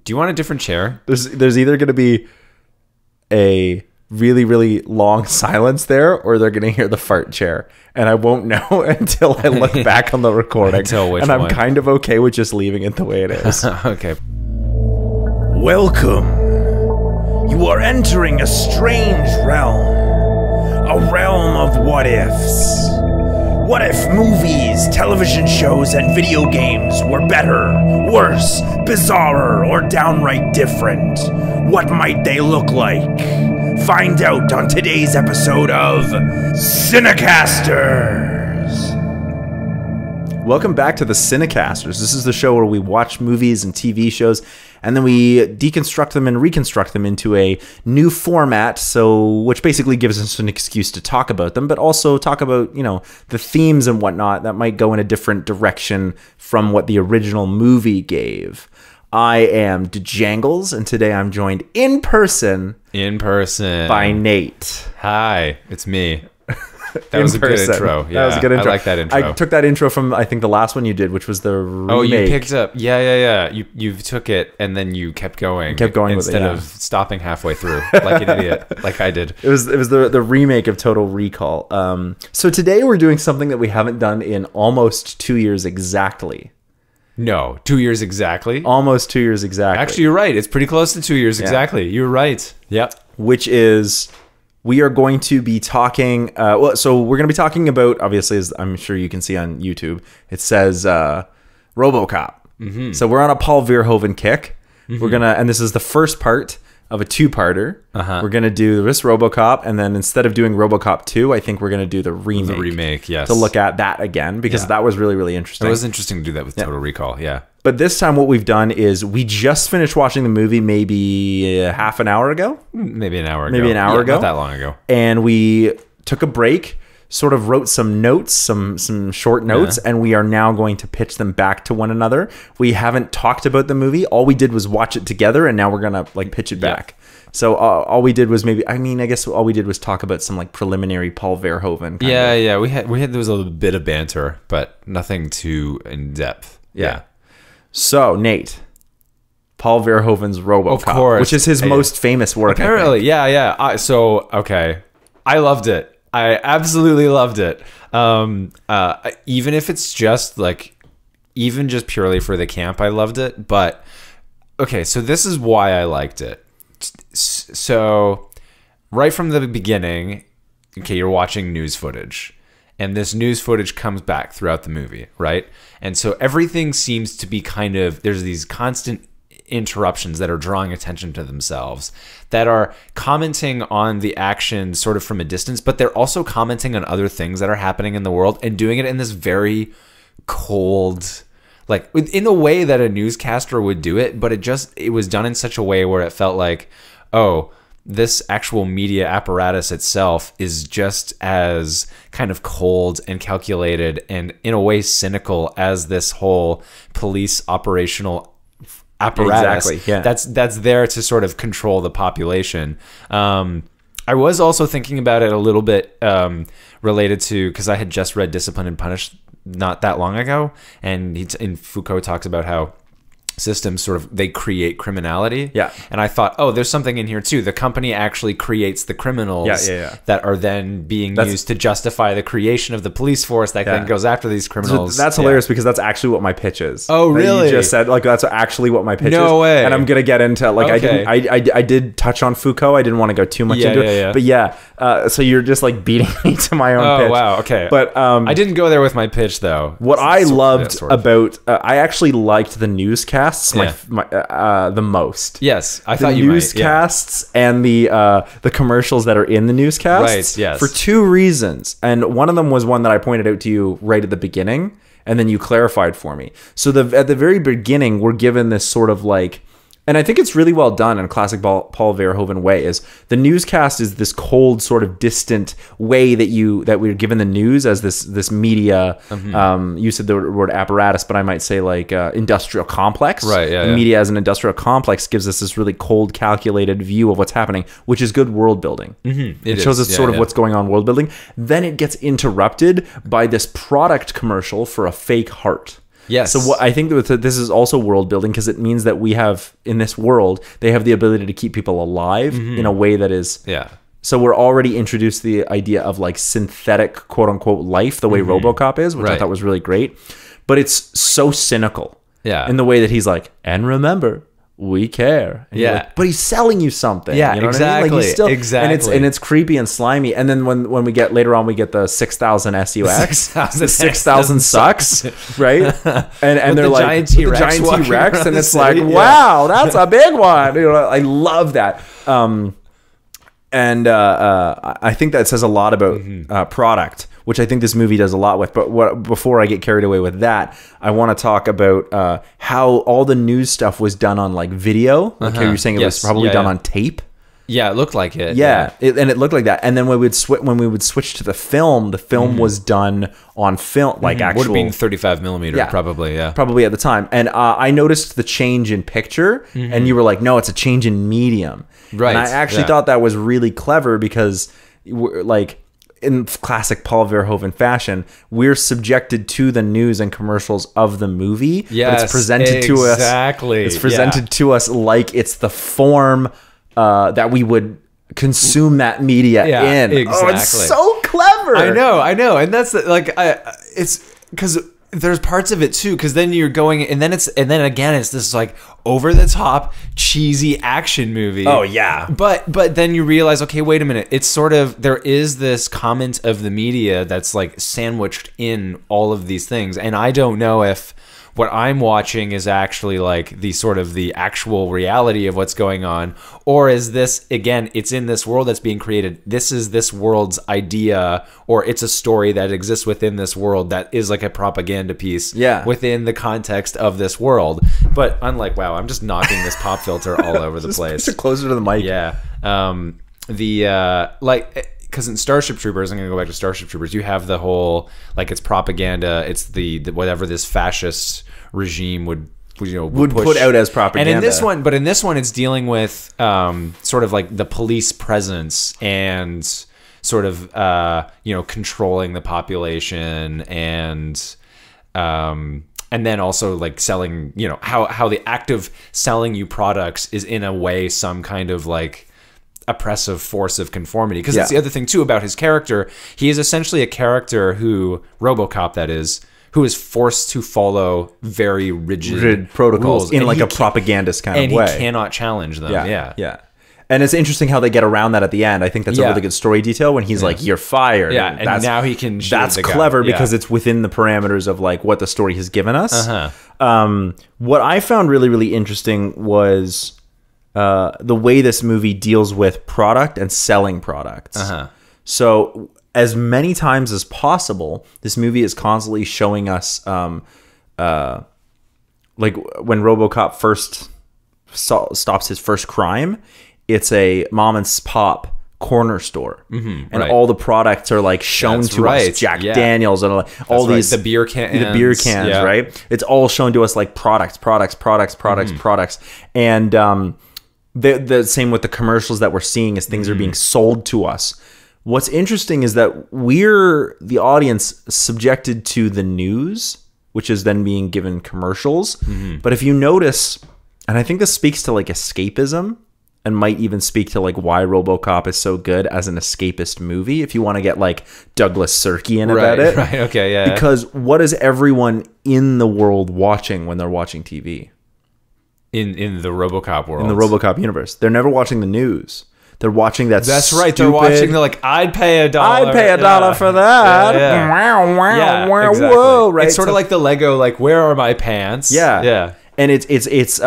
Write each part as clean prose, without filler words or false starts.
Do you want a different chair? There's either going to be a really, really long silence there, or they're going to hear the fart chair. And I won't know until I look back on the recording. And I'm kind of okay with just leaving it the way it is. Okay. Welcome. You are entering a strange realm. A realm of what ifs. What if movies, television shows, and video games were better, worse, bizarrer, or downright different? What might they look like? Find out on today's episode of CineCasters. Welcome back to the CineCasters. This is the show where we watch movies and TV shows, and then we deconstruct them and reconstruct them into a new format, which basically gives us an excuse to talk about them, but also talk about, the themes and whatnot that might go in a different direction from what the original movie gave. I am Janglez, and today I'm joined in person by Nate. Hi, it's me. That was a good intro. Yeah, that was a good intro. I like that intro. I took that intro from, I think, the last one you did, which was the remake. Oh, you picked up. Yeah. You took it and then you kept going. Instead of stopping halfway through like an idiot, like I did. It was the remake of Total Recall. So today we're doing something that we haven't done in almost 2 years exactly. No, 2 years exactly. Almost 2 years exactly. Actually, you're right. It's pretty close to 2 years exactly. You're right. Yep. Which is... We are going to be talking, so we're going to be talking about, obviously, as I'm sure you can see on YouTube, it says Robocop. Mm-hmm. So we're on a Paul Verhoeven kick. Mm-hmm. We're going to, and this is the first part of a two-parter. We're going to do this Robocop, and then instead of doing Robocop 2, I think we're going to do the remake. The remake, yes. To look at that again, because that was really, really interesting. It was interesting to do that with Total Recall, yeah. But this time what we've done is we just finished watching the movie maybe half an hour ago. Maybe an hour ago. Not that long ago. And we took a break, sort of wrote some notes, some short notes, and we are now going to pitch them back to one another. We haven't talked about the movie. All we did was watch it together, and now we're going to pitch it back. So all we did was I guess all we did was talk about some preliminary Paul Verhoeven. Yeah. We had there was a little bit of banter, but nothing too in depth. Yeah. So, Nate, Paul Verhoeven's Robocop, of course, which is his most famous work. Apparently, yeah. I loved it. I absolutely loved it. Even if it's just even just purely for the camp, I loved it. But okay, so this is why I liked it. So, right from the beginning, okay, you're watching news footage. And this news footage comes back throughout the movie, right? And so everything seems to be there's these constant interruptions that are drawing attention to themselves, that are commenting on the action sort of from a distance, but they're also commenting on other things that are happening in the world and doing it in this very cold, in the way that a newscaster would do it, but it was done in such a way where it felt like, oh, this actual media apparatus itself is just as kind of cold and calculated and in a way cynical as this whole police operational apparatus. Exactly, yeah. That's there to sort of control the population. I was also thinking about it a little bit related to, because I had just read Discipline and Punish not that long ago, and Foucault talks about how systems they create criminality. Yeah. And I thought, there's something in here too. The company actually creates the criminals that are then being used to justify the creation of the police force that then goes after these criminals. So that's hilarious because that's actually what my pitch is. Oh, really? You just said that's actually what my pitch is. No way. And I'm going to get into I did touch on Foucault. I didn't want to go too much into it. But so you're just beating me to my own pitch. Oh, wow. Okay. But I didn't go there with my pitch though. What I loved about I actually liked the newscasts the most. Yes, I thought you might. The newscasts and the commercials that are in the newscasts. Right, yes. For two reasons. And one of them was one that I pointed out to you right at the beginning, and then you clarified for me. So at the very beginning, we're given this sort of and I think it's really well done in a classic Paul Verhoeven way, is the newscast is this cold, sort of distant way that we're given the news as this media. Mm-hmm. You said the word apparatus, but I might say industrial complex. Right. Yeah. The media as an industrial complex gives us this really cold, calculated view of what's happening, which is good world building. Mm-hmm. It shows us sort of what's going on world building. Then it gets interrupted by this product commercial for a fake heart. Yes. So what I think that this is also world building, because it means that we have, in this world, they have the ability to keep people alive in a way that is... Yeah. So we're already introduced the idea of like synthetic, quote unquote, life, the way Robocop is, which I thought was really great. But it's so cynical. Yeah. In the way that he's like, and remember, we care. And you're like, but he's selling you something. Yeah, you know exactly. What I mean? Like, he's Exactly. And it's creepy and slimy. And then when we get later on, we get the 6,000 SUX. 6,000 sucks, right? And they're like giant T-Rex the giant walking T-Rex, around and the it's like, city. wow, that's a big one. You know, I love that. And I think that says a lot about product, which I think this movie does a lot with. But before I get carried away with that, I want to talk about how all the news stuff was done on like video. Like how you're saying it was probably done on tape. Yeah, it looked like it. Yeah, and it looked like that. And then when we would switch to the film was done on film, like actual... Would have been 35 millimeter, probably, Probably at the time. And I noticed the change in picture, and you were like, no, it's a change in medium. Right. And I actually thought that was really clever, because like in classic Paul Verhoeven fashion, we're subjected to the news and commercials of the movie. Yes, but it's presented to us. Exactly. It's presented to us like it's the form that we would consume that media in. Exactly. Oh, it's so clever. I know. And that's it's because there's parts of it too, because then you're going, and then again it's this like over the top cheesy action movie. Oh yeah. But then you realize, okay, wait a minute, it's sort of, there is this comment of the media that's like sandwiched in all of these things, and I don't know if what I'm watching is actually like the sort of the actual reality of what's going on, or is this, again, it's in this world that's being created. This is this world's idea, or it's a story that exists within this world that is like a propaganda piece within the context of this world. But I'm like, wow, I'm just knocking this pop filter all over the place. Just closer to the mic. Yeah. Because in Starship Troopers, I'm going to go back to Starship Troopers, you have the whole, like, it's propaganda, it's the whatever this fascist regime would push, put out as propaganda. And in this one, it's dealing with sort of like the police presence and sort of controlling the population, and then also like selling, how the act of selling you products is in a way some kind of like oppressive force of conformity, because that's the other thing too about his character. He is essentially a character who, Robocop that is, who is forced to follow very rigid protocols rules, in like a propagandist kind of way, and he cannot challenge them. Yeah. And it's interesting how they get around that at the end. I think that's a really good story detail when he's like, "You're fired." Yeah, and now he can. That's clever because it's within the parameters of like what the story has given us. What I found really, really interesting was the way this movie deals with product and selling products. So as many times as possible, this movie is constantly showing us, like when Robocop first stops his first crime, it's a mom and pop corner store, and all the products are like shown to us, Jack Daniels and all these the beer cans, right? It's all shown to us like products, and the same with the commercials that we're seeing as things are being sold to us. What's interesting is that we're, the audience, subjected to the news, which is then being given commercials. But if you notice, and I think this speaks to like escapism, and might even speak to like why Robocop is so good as an escapist movie, if you want to get like Douglas Sirkian about it. Right, okay, yeah. Because what is everyone in the world watching when they're watching TV? In the Robocop world. In the Robocop universe. They're never watching the news. They're watching that. That's right. They're watching. They're like, I'd pay $1. I'd pay $1 for that. Exactly. Whoa, right? It's sort of like the Lego. Like, where are my pants? Yeah. And it's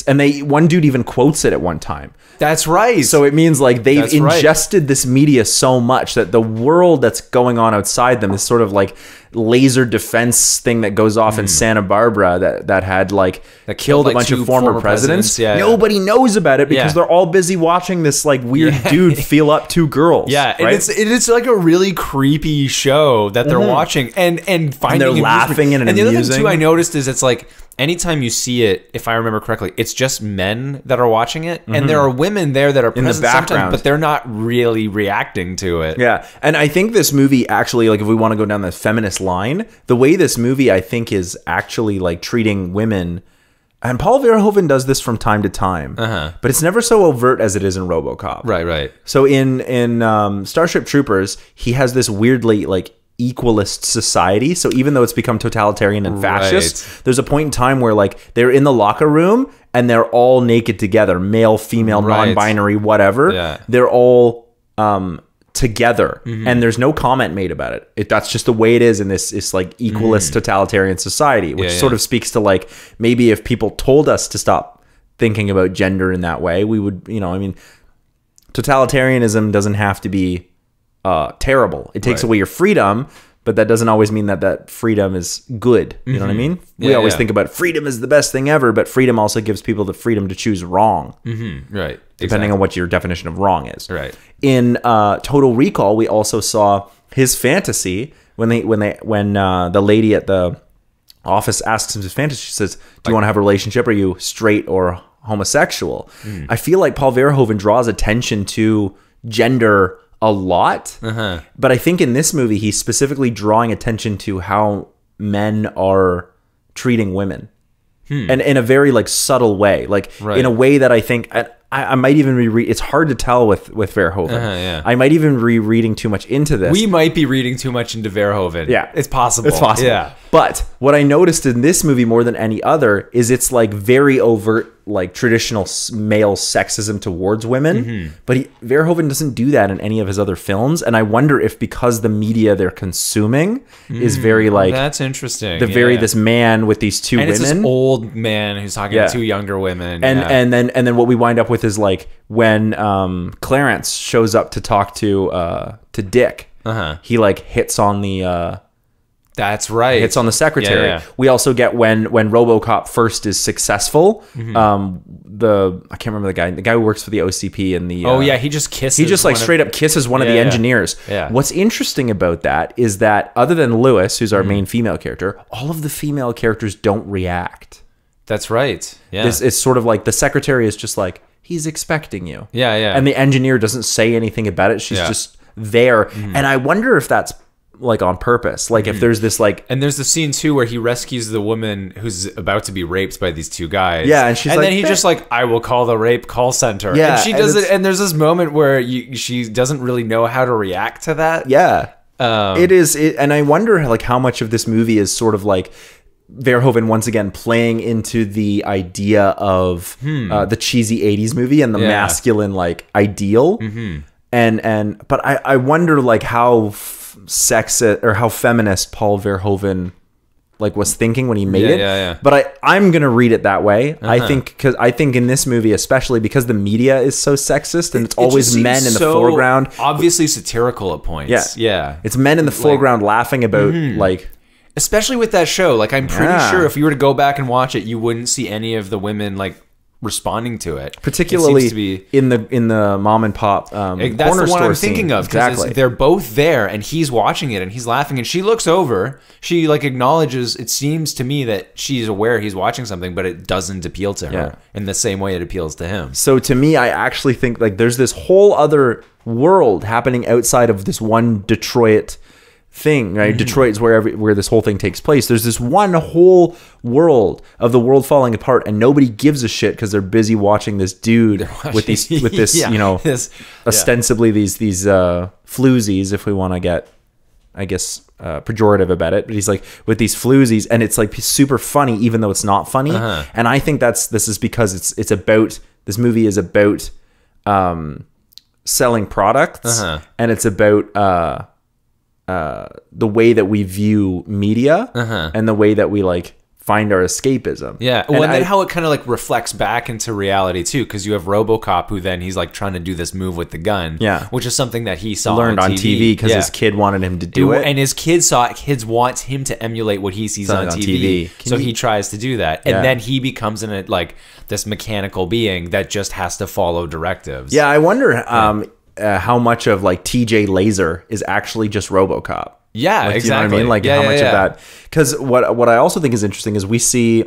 and they, one dude even quotes it at one time. That's right. So it means like they've ingested this media so much that the world that's going on outside them, this sort of like laser defense thing that goes off in Santa Barbara that had like that killed a bunch of former presidents. Nobody knows about it because they're all busy watching this like weird dude feel up two girls. Yeah, right? and it's like a really creepy show that they're watching and finding and they're laughing and the other thing too I noticed is it's like anytime you see it, if I remember correctly, it's just men that are watching it, and there are women there that are in the present sometimes, background, but they're not really reacting to it. Yeah, and I think this movie actually, like, if we want to go down the feminist line, the way this movie, I think, is actually like treating women, and Paul Verhoeven does this from time to time, but it's never so overt as it is in RoboCop. Right. So in Starship Troopers, he has this weirdly like equalist society. So even though it's become totalitarian and fascist, there's a point in time where like they're in the locker room and they're all naked together, male, female, non-binary, whatever. Yeah. They're all together, and there's no comment made about it. That's just the way it is in this like equalist totalitarian society, which sort of speaks to like, maybe if people told us to stop thinking about gender in that way, we would, you know, I mean, totalitarianism doesn't have to be terrible. It takes away your freedom, but that doesn't always mean that that freedom is good. You know what I mean? We always think about freedom is the best thing ever, but freedom also gives people the freedom to choose wrong. Right. Depending on what your definition of wrong is. Right. In Total Recall, we also saw his fantasy when the lady at the office asks him his fantasy. She says, "Do you want to have a relationship? Are you straight or homosexual?" I feel like Paul Verhoeven draws attention to gender a lot, but I think in this movie he's specifically drawing attention to how men are treating women, and in a very like subtle way, like in a way that I think I might even reread. It's hard to tell with Verhoeven. I might even be reading too much into this. We might be reading too much into Verhoeven. Yeah, it's possible. It's possible. Yeah. But what I noticed in this movie more than any other is it's like very overt, like traditional male sexism towards women. But Verhoeven doesn't do that in any of his other films. And I wonder if because the media they're consuming is very like, that's interesting. This man with these two women. It's this old man who's talking to two younger women. And then what we wind up with is like when Clarence shows up to talk to Dick, he like hits on the that's right. Hits on the secretary. Yeah. We also get when RoboCop first is successful. I can't remember the guy who works for the OCP and the. He just kisses. He just like straight up kisses one of the engineers. Yeah. What's interesting about that is that other than Lewis, who's our main female character, all of the female characters don't react. That's right. Yeah. It's sort of like the secretary is just like, he's expecting you. Yeah. And the engineer doesn't say anything about it. She's just there. And I wonder if that's like on purpose, like if there's this like, and there's the scene too where he rescues the woman who's about to be raped by these two guys, and she's then he just like, I will call the rape call center, and she does it, and there's this moment where she doesn't really know how to react to that. And I wonder like how much of this movie is sort of like Verhoeven once again playing into the idea of the cheesy 80s movie and the masculine like ideal, but I wonder like how sexist or how feminist Paul Verhoeven like was thinking when he made it. But I'm gonna read it that way. I think in this movie, especially because the media is so sexist and it's always men in the foreground, obviously satirical at points. It's men in the foreground laughing about like, especially with that show. Like I'm pretty sure if you were to go back and watch it, you wouldn't see any of the women like responding to it, particularly it to be, in the mom and pop that's corner the one store I'm thinking of, exactly. They're both there and he's watching it and he's laughing and she looks over, she like acknowledges, it seems to me that she's aware he's watching something, but it doesn't appeal to her in the same way it appeals to him. So to me, I actually think like there's this whole other world happening outside of this one Detroit thing, right? Detroit is where this whole thing takes place. There's this one whole world of the world falling apart, and nobody gives a shit because they're busy watching this dude with this you know, ostensibly these floozies, if we want to get, I guess, pejorative about it, but he's like with these floozies, and it's like super funny, even though it's not funny. And I think this is because this movie is about selling products, and it's about the way that we view media and the way that we like find our escapism. And then how it kind of like reflects back into reality too, because you have RoboCop who then he's like trying to do this move with the gun, which is something that he learned on TV because his kid wanted him to do it, and his kids want him to emulate what he sees on TV. So he tries to do that, and then he becomes like this mechanical being that just has to follow directives. I wonder how much of like TJ Laser is actually just RoboCop. Like, exactly. You know what I mean? Like how much of that? Because what I also think is interesting is we see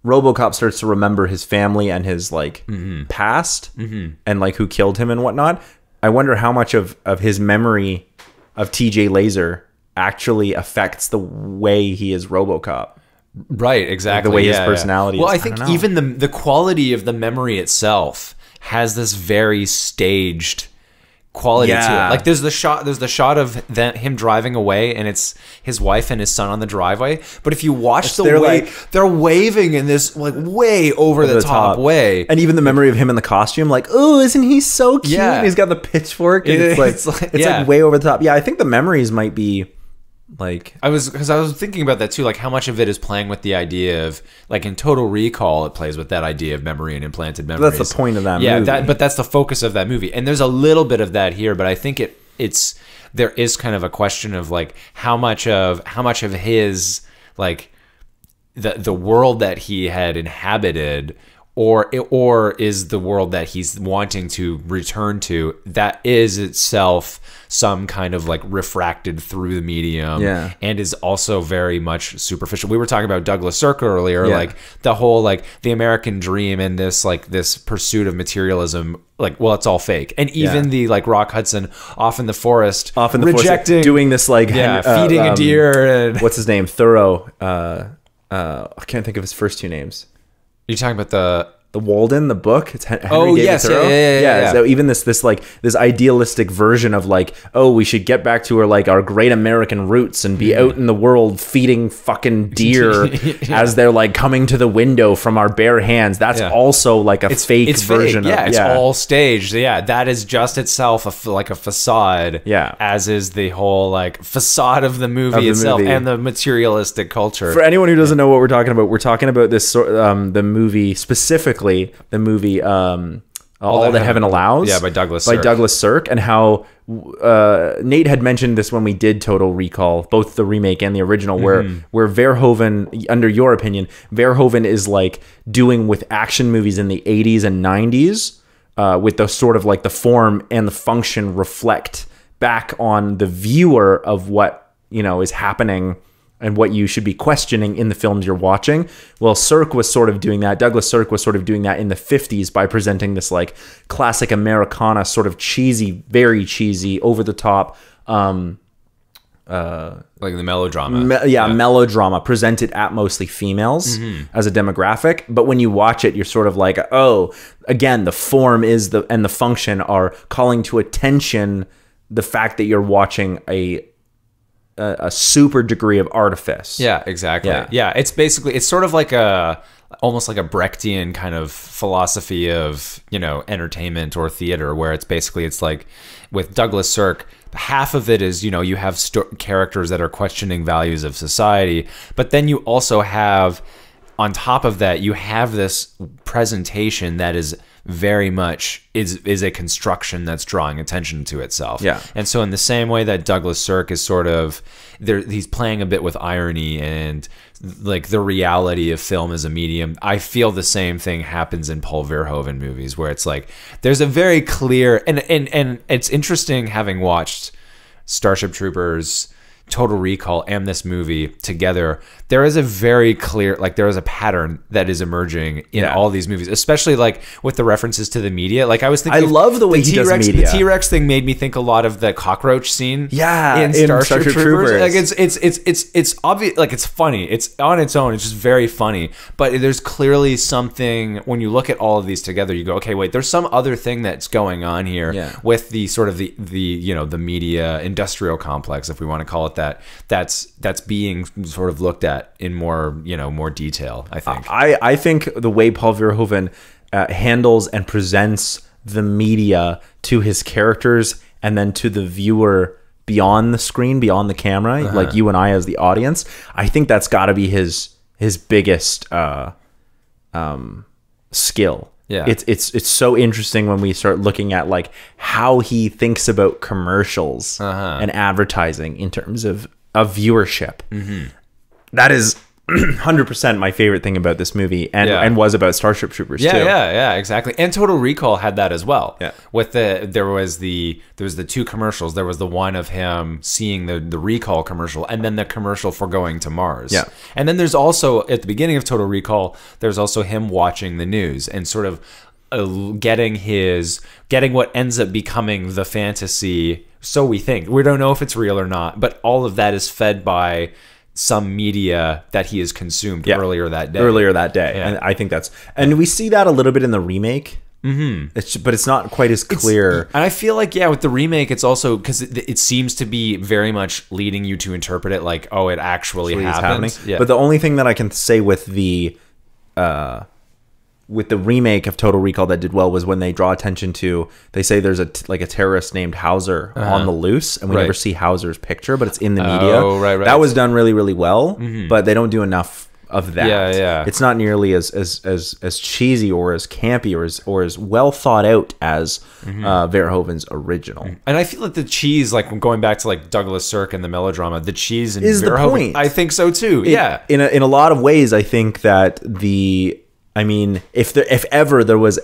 Robocop starts to remember his family and his like past and like who killed him and whatnot, I wonder how much of his memory of TJ Laser actually affects the way he is Robocop. Right, exactly. Like the way his personality Well, is. I think even the quality of the memory itself has this very staged quality to it. Like there's the shot of him driving away, and it's his wife and his son on the driveway. But if you watch the way they're waving in this like way over the top way, and even the memory of him in the costume, like, oh, isn't he so cute? Yeah. He's got the pitchfork, and it's like way over the top. Yeah, I think the memories might be like, I was thinking about that too, like how much of it is playing with the idea of, like in Total Recall, it plays with that idea of memory and implanted memories. That's the point of that movie. Yeah, but that's the focus of that movie, and there's a little bit of that here, but I think it's there is kind of a question of like how much of his like the world that he had inhabited, or is the world that he's wanting to return to, that is itself some kind of like refracted through the medium, and is also very much superficial. We were talking about Douglas Sirk earlier, like the whole like the American dream and this like this pursuit of materialism, like, well, it's all fake. And even the like Rock Hudson off in the forest, rejecting, doing this like feeding a deer, and what's his name, Thoreau, I can't think of his first two names. You're talking about the Walden, the book. It's Henry David yes, Thoreau. Yeah. So even this idealistic version of like, oh, we should get back to our great American roots and be out in the world feeding fucking deer as they're like coming to the window from our bare hands. That's also like a fake version. It's all staged. Yeah, that is just itself like a facade. Yeah, as is the whole like facade of the movie itself and the materialistic culture. For anyone who doesn't know what we're talking about this the movie specifically. The movie All That Heaven Allows, by Douglas Sirk, and how Nate had mentioned this when we did Total Recall, both the remake and the original, where Verhoeven, under your opinion, Verhoeven is like doing with action movies in the 80s and 90s, with the sort of like the form and the function reflect back on the viewer of what is happening and what you should be questioning in the films you're watching. Well, Sirk was sort of doing that. Douglas Sirk was sort of doing that in the 50s by presenting this like classic Americana, sort of cheesy, very cheesy, over the top, like the melodrama. Melodrama presented at mostly females as a demographic. But when you watch it, you're sort of like, oh, again, the form and the function are calling to attention the fact that you're watching a super degree of artifice. Yeah, exactly. Yeah, it's sort of like almost like a Brechtian kind of philosophy of, entertainment or theater, where it's like with Douglas Sirk, half of it is, you have characters that are questioning values of society, but then you also have, on top of that, you have this presentation that is very much is a construction that's drawing attention to itself. Yeah. And so in the same way that Douglas Sirk is sort of he's playing a bit with irony and like the reality of film as a medium, I feel the same thing happens in Paul Verhoeven movies, where it's like there's a very clear and it's interesting, having watched Starship Troopers, Total Recall, and this movie together, there is a very clear, like there is a pattern that is emerging in all these movies, especially like with the references to the media. Like I was thinking, I love the way he does media. The T-Rex thing made me think a lot of the cockroach scene. Yeah, in Starship Troopers. Like it's obvious, like it's funny. It's on its own. It's just very funny. But there's clearly something when you look at all of these together. You go, okay, wait. There's some other thing that's going on here with the sort of the the media industrial complex, if we want to call it that. That's being sort of looked at in more more detail, I think. I think the way Paul Verhoeven handles and presents the media to his characters and then to the viewer beyond the screen, beyond the camera, like you and I as the audience, I think that's got to be his biggest skill. Yeah, it's so interesting when we start looking at like how he thinks about commercials and advertising in terms of viewership. That is 100% my favorite thing about this movie, and was about Starship Troopers too. Yeah, exactly. And Total Recall had that as well. Yeah. With there was the two commercials. There was the one of him seeing the recall commercial, and then the commercial for going to Mars. Yeah. And then there's also at the beginning of Total Recall, there's also him watching the news and sort of getting what ends up becoming the fantasy. So we think. We don't know if it's real or not, but all of that is fed by some media that he has consumed earlier that day. Yeah. And I think and we see that a little bit in the remake. Mm-hmm. But it's not quite as clear. And I feel like, with the remake, it's also because it seems to be very much leading you to interpret it like, oh, it actually happened. Yeah. But the only thing that I can say with the remake of Total Recall that did well was when they draw attention to, they say there's a terrorist named Hauser on the loose, and we never see Hauser's picture, but it's in the media. Oh, right. That was done really, really well, but they don't do enough of that. Yeah. It's not nearly as cheesy or as campy or as well thought out as Verhoeven's original. And I feel like the cheese, like going back to like Douglas Sirk and the melodrama, the cheese in is Verhoeven, the point. I think so too. In a lot of ways, I think that if ever there was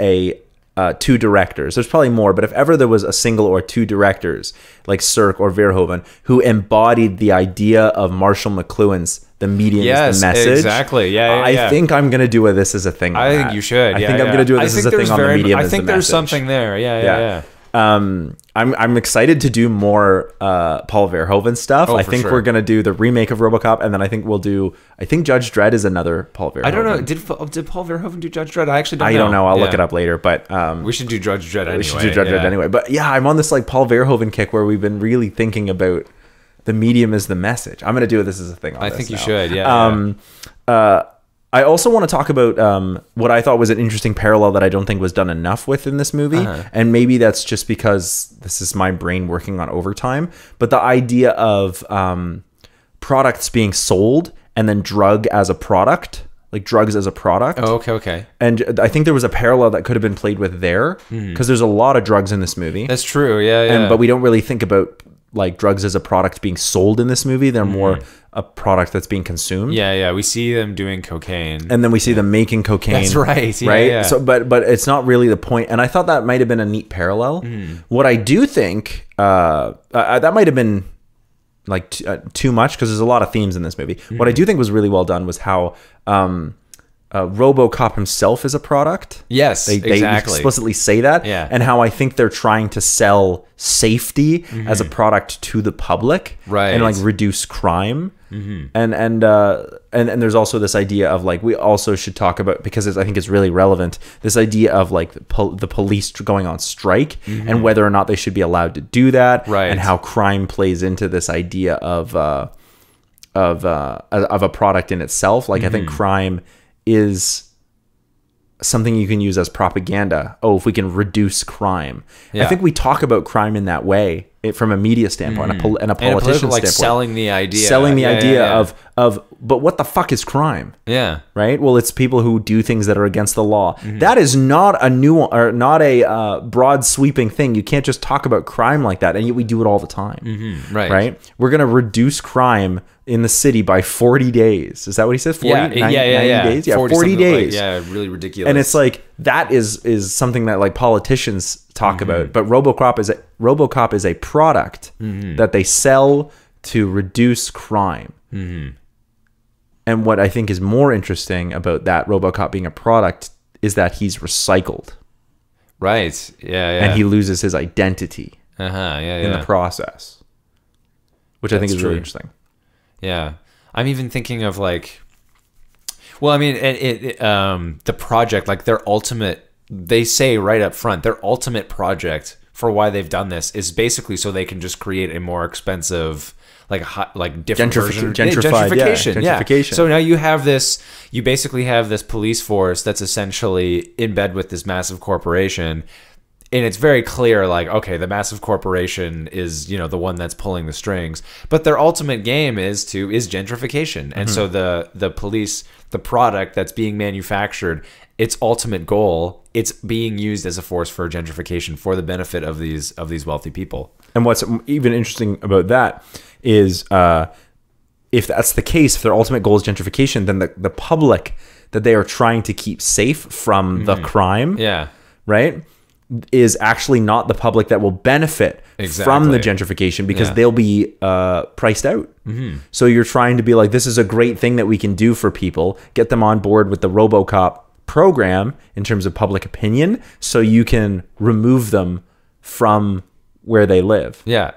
two directors, there's probably more, but if ever there was a single or two directors like Sirk or Verhoeven who embodied the idea of Marshall McLuhan's "the medium is the message," exactly. I think I'm gonna do this as a thing. I think you should. I think I'm gonna do this as a thing on the medium. I think there's something there. Yeah. I'm excited to do more Paul Verhoeven stuff. I think we're gonna do the remake of Robocop, and then I think Judge Dredd is another Paul Verhoeven. I don't know. Did Paul Verhoeven do Judge Dredd? I actually don't know. I don't know. I'll look it up later. But we should do Judge Dredd anyway. We should do Judge Dredd anyway. But yeah, I'm on this like Paul Verhoeven kick where we've been really thinking about the medium as the message. I'm gonna do this as a thing. I think you should. Yeah. I also want to talk about what I thought was an interesting parallel that I don't think was done enough with in this movie. And maybe that's just because this is my brain working on overtime. But the idea of products being sold and then drug as a product, like drugs as a product. Oh, okay. And I think there was a parallel that could have been played with there because there's a lot of drugs in this movie. That's true. Yeah. But we don't really think about like drugs as a product being sold in this movie. They're more a product that's being consumed. Yeah. We see them doing cocaine, and then we see them making cocaine. That's right. Yeah. So, but it's not really the point. And I thought that might have been a neat parallel. What I do think that might have been like too much because there's a lot of themes in this movie. What I do think was really well done was how Robocop himself is a product. Yes, they explicitly say that. Yeah. And how I think they're trying to sell safety as a product to the public, right? And like reduce crime. And there's also this idea of like we also should talk about, because I think it's really relevant, this idea of like the police going on strike and whether or not they should be allowed to do that, right? And how crime plays into this idea of a product in itself. Like I think crime is something you can use as propaganda. Oh, if we can reduce crime. I think we talk about crime in that way from a media standpoint and a politician like standpoint. Selling the idea of but what the fuck is crime? Yeah. Right? Well, it's people who do things that are against the law. That is not a new or not a broad sweeping thing. You can't just talk about crime like that, and yet we do it all the time. Right? We're going to reduce crime in the city by 40 days. Is that what he says? 40, 90 days? Yeah, 40 days. Really ridiculous. And it's like, that is something that like politicians talk about. But Robocop is a product that they sell to reduce crime. And what I think is more interesting about that Robocop being a product is that he's recycled. Right. Yeah. And he loses his identity in the process, which I think is really interesting. Yeah. I'm even thinking of like, well, I mean, the project, like their ultimate, they say right up front, their ultimate project for why they've done this is basically so they can just create a more expensive, like different gentrification. Yeah. So now you basically have this police force that's essentially in bed with this massive corporation. And it's very clear, like, okay, the massive corporation is, the one that's pulling the strings. But their ultimate game is gentrification. And so the police, the product that's being manufactured, its ultimate goal, it's being used as a force for gentrification for the benefit of these wealthy people. And what's even interesting about that is if that's the case, if their ultimate goal is gentrification, then the public that they are trying to keep safe from the crime, right, is actually not the public that will benefit from the gentrification, because they'll be priced out. So you're trying to be like, this is a great thing that we can do for people, get them on board with the Robocop program in terms of public opinion, so you can remove them from where they live. Yeah.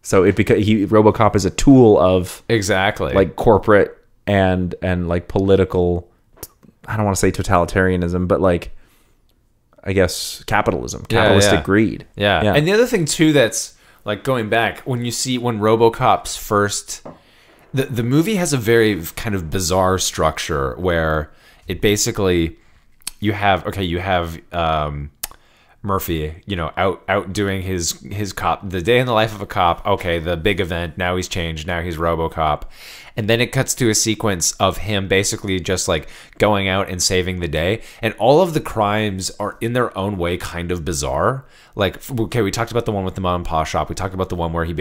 So Robocop is a tool of like corporate and like political, I don't want to say totalitarianism, but like, I guess capitalistic greed. Yeah. And the other thing too, that's like going back, when Robocop's first, the movie has a very kind of bizarre structure where it basically, you have Murphy, out doing his cop, the day in the life of a cop. Okay, the big event. Now he's changed. Now he's RoboCop, and then it cuts to a sequence of him basically just like going out and saving the day. And all of the crimes are in their own way kind of bizarre. Like, okay, we talked about the one with the mom and pop shop. We talked about the one where he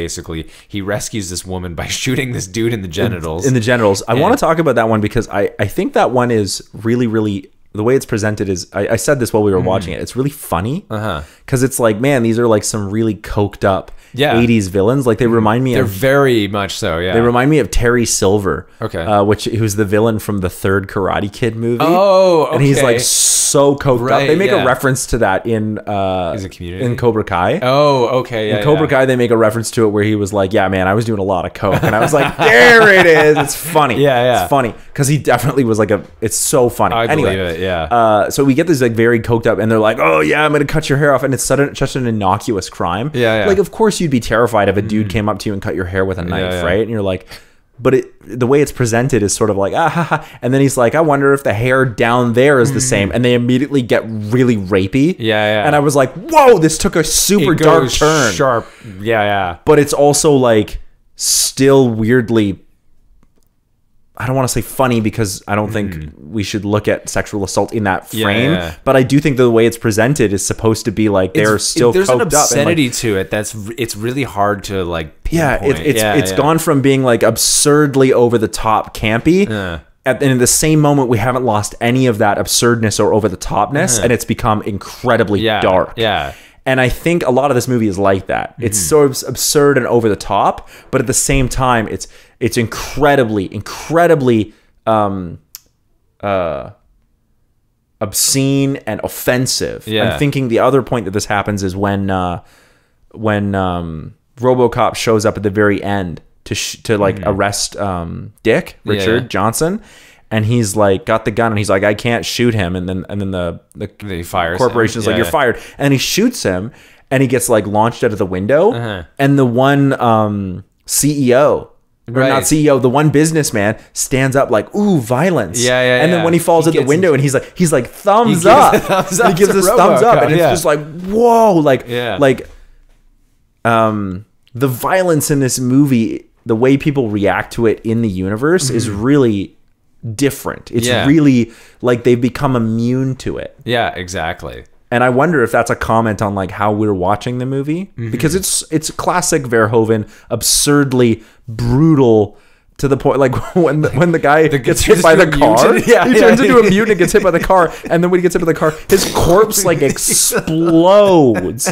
rescues this woman by shooting this dude in the genitals. I want to talk about that one because I think that one is really, really. The way it's presented is, I said this while we were watching it, it's really funny because it's like, man, these are like some really coked up 80s villains. Like they remind me They're very much so, yeah. They remind me of Terry Silver, okay, who's the villain from the third Karate Kid movie. Oh, okay. And he's like so coked up. They make a reference to that in Cobra Kai. Oh, okay, yeah. In Cobra Kai, they make a reference to it where he was like, yeah, man, I was doing a lot of coke. And I was like, there it is. It's funny. Yeah. It's funny because he definitely was like it's so funny. I believe it, yeah. So we get this like very coked up, and they're like, "Oh yeah, I'm gonna cut your hair off," and it's such an innocuous crime. Yeah. Like, of course you'd be terrified if a dude came up to you and cut your hair with a knife, right? And you're like, but the way it's presented is sort of like, and then he's like, I wonder if the hair down there is the same, and they immediately get really rapey. Yeah. And I was like, whoa, this took a super dark turn, sharp. Yeah. But it's also like still weirdly. I don't want to say funny because I don't think we should look at sexual assault in that frame. But I do think the way it's presented is supposed to be like they're still there's coked an obscenity up to it it's really hard to like pinpoint. It's gone from being like absurdly over the top campy. And in the same moment, we haven't lost any of that absurdness or over the topness, and it's become incredibly dark. Yeah. And I think a lot of this movie is like that. It's sort of absurd and over the top, but at the same time, it's incredibly obscene and offensive. I'm thinking the other point that this happens is when RoboCop shows up at the very end to like arrest Richard Johnson. And he's like got the gun, and he's like, I can't shoot him. And then the corporation is like, you're fired. And he shoots him, and he gets like launched out of the window. And the one CEO, or not CEO, the one businessman stands up like, ooh, violence. And then when he falls out the window, and he's like thumbs up. He gives this thumbs up, and it's just like, whoa, the violence in this movie, the way people react to it in the universe is really different. It's really like they've become immune to it. Yeah, exactly. And I wonder if that's a comment on like how we're watching the movie, because it's classic Verhoeven, absurdly brutal to the point like when the guy gets hit by the car, he turns into a mutant and gets hit by the car, and then when he gets hit by the car, his corpse like explodes.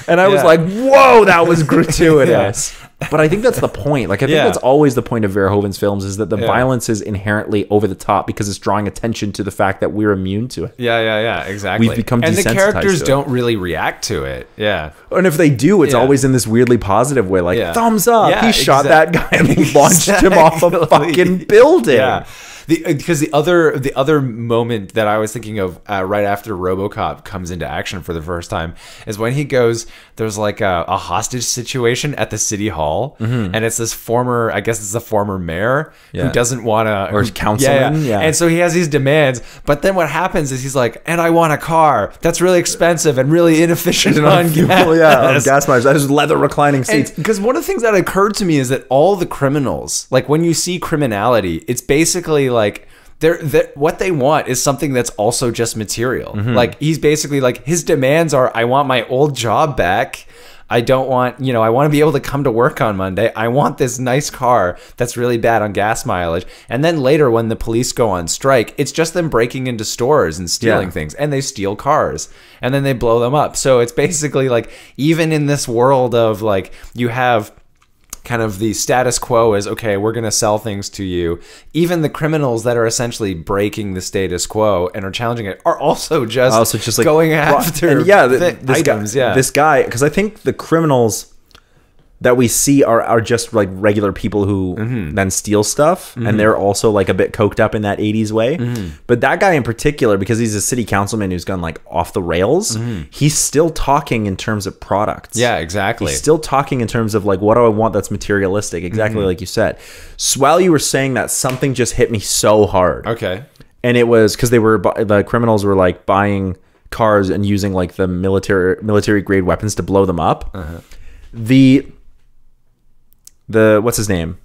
And I was like, whoa, that was gratuitous. But I think that's the point. Like, I think that's always the point of Verhoeven's films, is that the violence is inherently over the top because it's drawing attention to the fact that we're immune to it. Yeah, exactly. We've become and desensitized the characters to it. don't really react to it. Yeah. And if they do, it's always in this weirdly positive way, like, thumbs up. He shot that guy and launched him off a fucking building. Yeah. Because the other moment that I was thinking of right after RoboCop comes into action for the first time is when he goes, there's like a hostage situation at the city hall, and it's this former, I guess it's a former mayor who doesn't want to, or councilman, and so he has these demands, but then what happens is he's like, and I want a car that's really expensive and really inefficient on gas. On gas mileage. That is leather reclining seats. Because one of the things that occurred to me is that all the criminals, like when you see criminality, it's basically like what they want is something that's also just material. Like he's basically like, his demands are, I want my old job back. I don't want, you know, I want to be able to come to work on Monday. I want this nice car that's really bad on gas mileage. And then later when the police go on strike, it's just them breaking into stores and stealing things, and they steal cars and then they blow them up. So it's basically like, even in this world of like, you have kind of the status quo is, okay, we're going to sell things to you. Even the criminals that are essentially breaking the status quo and are challenging it are also just like going after this guy, because I think the criminals that we see are just like regular people who then steal stuff, and they're also like a bit coked up in that 80s way. But that guy in particular, because he's a city councilman who's gone like off the rails, he's still talking in terms of products. Yeah, exactly. He's still talking in terms of like, what do I want that's materialistic? Exactly like you said. So while you were saying that, something just hit me so hard. Okay. And it was because the criminals were like buying cars and using like the military grade weapons to blow them up. The what's his name?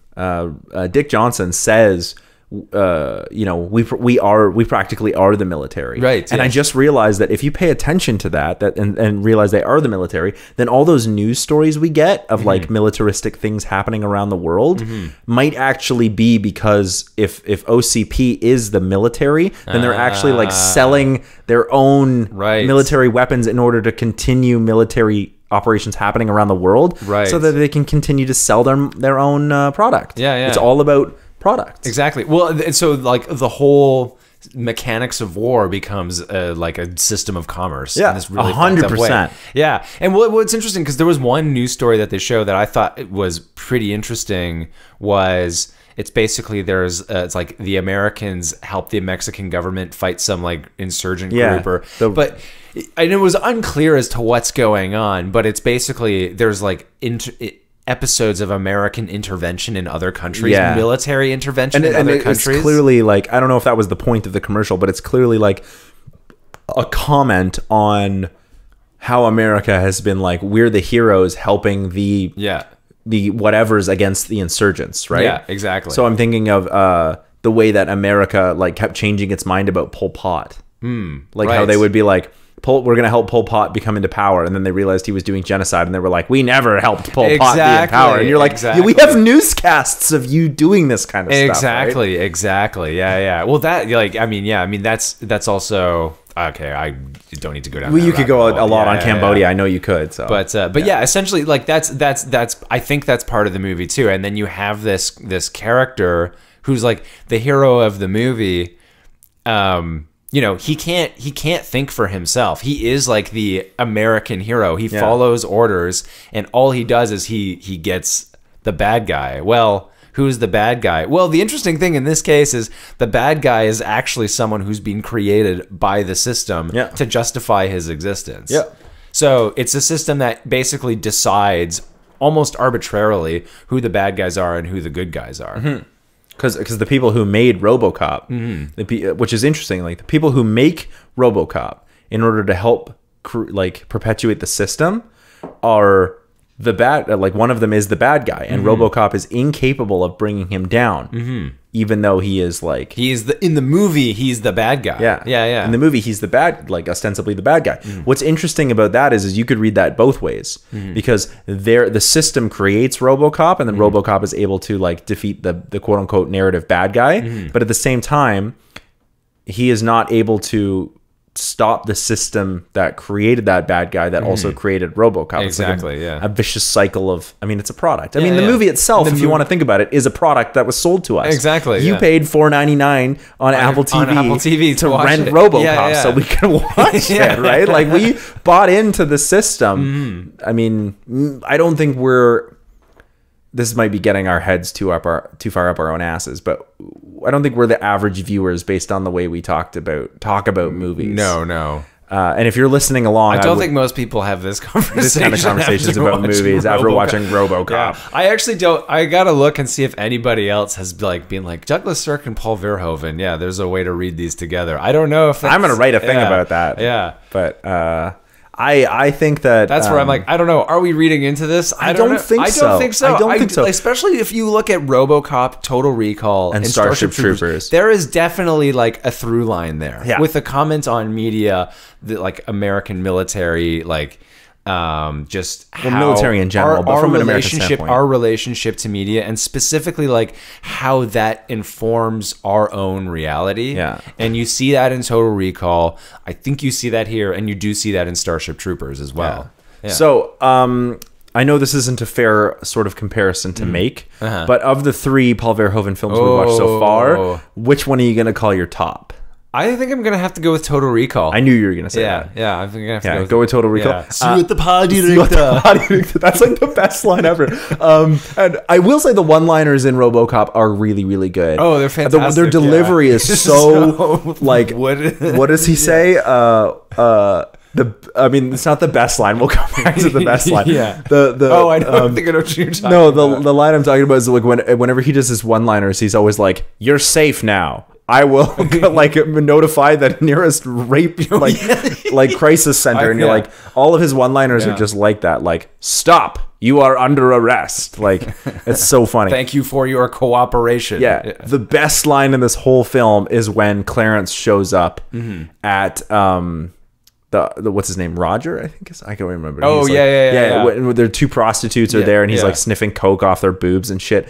Dick Johnson says, you know, we practically are the military, right? And I just realized that if you pay attention to that and realize they are the military, then all those news stories we get of like militaristic things happening around the world might actually be because if OCP is the military, then they're actually like selling their own military weapons in order to continue military operations happening around the world, so that they can continue to sell their own product. It's all about products. Exactly. Well, and so like the whole mechanics of war becomes like a system of commerce. Yeah, in this really 100%. Yeah, and what's interesting, because there was one news story that they show that I thought it was pretty interesting, was it's basically it's like the Americans help the Mexican government fight some like insurgent group, but and it was unclear as to what's going on. But it's basically there's like episodes of American intervention in other countries, military intervention in other countries. It's clearly like, I don't know if that was the point of the commercial, but it's clearly like a comment on how America has been like, we're the heroes helping the whatevers against the insurgents, right? Yeah, exactly. So I'm thinking of the way that America like kept changing its mind about Pol Pot. How they would be like, we're going to help Pol Pot become into power, and then they realized he was doing genocide, and they were like, we never helped Pol Pot be in power. And you're like, we have newscasts of you doing this kind of stuff. Right? Exactly. Yeah. Well, that that's also okay. I don't need to go down. Well, you could go a lot on Cambodia. I know you could. So, but essentially, like that's I think that's part of the movie too. And then you have this character who's like the hero of the movie. You know, he can't think for himself. He is like the American hero. He follows orders, and all he does is he gets the bad guy. Well, who's the bad guy? Well, the interesting thing in this case is the bad guy is actually someone who's been created by the system to justify his existence. Yeah. So it's a system that basically decides almost arbitrarily who the bad guys are and who the good guys are. Because the people who made Robocop, which is interesting, like the people who make Robocop in order to help perpetuate the system are the bad. Like one of them is the bad guy, and Robocop is incapable of bringing him down, even though he is like in the movie he's the bad guy. Yeah. In the movie he's ostensibly the bad guy. What's interesting about that is you could read that both ways, because the system creates Robocop, and then Robocop is able to like defeat the quote unquote narrative bad guy, but at the same time he is not able to stop the system that created that bad guy that also created Robocop. Exactly, it's like a vicious cycle of, I mean, it's a product. I mean, the movie itself, if you want to think about it, is a product that was sold to us. Exactly. You paid $4.99 on Apple TV to rent Robocop so we could watch it, right? Like we bought into the system. I mean, I don't think this might be getting our heads too far up our own asses, but I don't think we're the average viewers based on the way we talk about movies. No. And if you're listening along, I don't think most people have this conversation. This kind of conversations about movies after watching Robocop. Yeah. I actually don't. I gotta look and see if anybody else has like been like Douglas Sirk and Paul Verhoeven. Yeah, there's a way to read these together. I don't know if I'm gonna write a thing about that. Yeah, but I think that's where I'm like, I don't know. Are we reading into this? I don't think so. I don't think so. Especially if you look at RoboCop, Total Recall, and Starship Troopers. There is definitely like a through line there with the comments on media, the like American military, like just Well, how military in general, but from an American standpoint. our relationship to media, and specifically like how that informs our own reality. Yeah. And you see that in Total Recall. I think you see that here, and you do see that in Starship Troopers as well. Yeah. So, I know this isn't a fair sort of comparison to make, but of the 3 Paul Verhoeven films we've watched so far, which one are you going to call your top? I think I'm gonna have to go with Total Recall. I knew you were gonna say that. Yeah, I think I'm gonna have to Go with Total Recall. Yeah. See you at the party, That's like the best line ever. And I will say the one-liners in RoboCop are really, really good. Oh, they're fantastic. Their delivery is so like. What does he say? I mean, it's not the best line. We'll come back to the best line. Yeah. I know. I'm thinking of what you're talking about. The line I'm talking about is like whenever he does his one-liners, he's always like, "You're safe now. I will like notify the nearest rape like crisis center," and you're like, all of his one-liners are just like that. Like, "Stop! You are under arrest." Like, it's so funny. Thank you for your cooperation. Yeah. The best line in this whole film is when Clarence shows up at the what's his name, Roger, I think I can't remember. Oh, he's yeah. When their 2 prostitutes are there, and he's like sniffing coke off their boobs and shit,